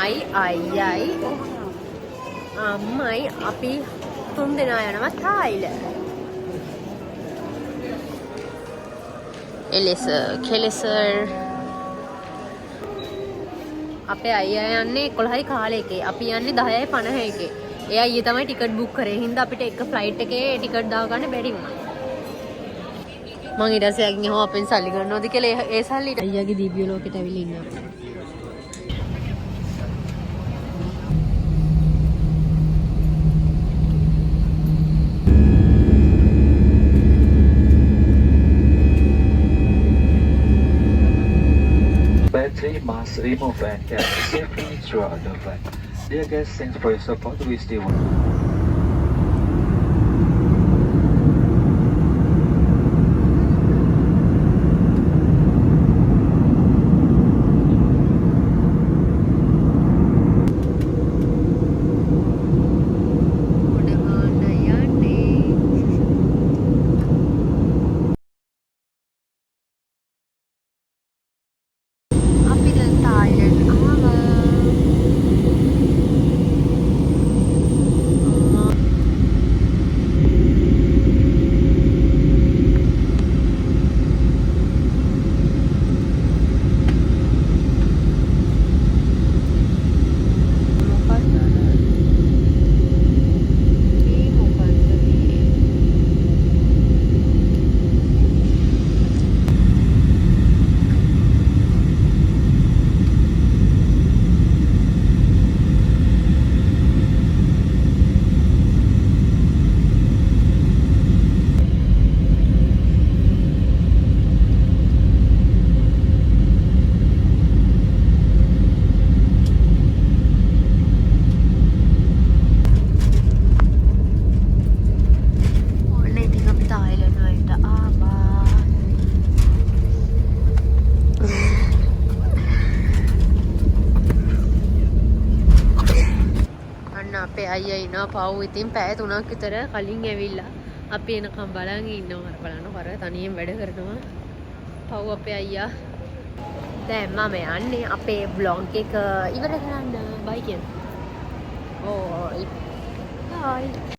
අයියයි අම්මයි අපි 3 දෙනා යනවා තායිලන්ත. එලෙස කෙලෙසර් අපේ අයියා යන්නේ 11යි කාලේකේ. අපි යන්නේ 10යි 50 එකේ. ඒ අයියා තමයි ටිකට් බුක් කරේ. හින්දා අපිට එක ෆ්ලයිට් එකේ ටිකට් දාගන්න බැරි වුණා. මං ඊට පස්සේ යකින් හො අපෙන් සල්ලි ගන්නවද කියලා ඒ සල්ලි අයියාගේ දිව්‍ය ලෝකෙට ඇවිල්ලා ඉන්නවා. Battery must remove and carry safely throughout the flight. Dear guests, thanks for your support. We still want. අපේ අයියා ඉනවා පව් ඉතින් පැය 3ක් විතර කලින් ඇවිල්ලා අපි එනකම් බලන් ඉන්නවා. අර බලන්න කර තනියෙන් වැඩ කරනවා පව් අපේ අයියා. දැන් මම යන්නේ අපේ vlog එක ඉවර කරන්න. බයි කියන්න. ඕයි. බයි.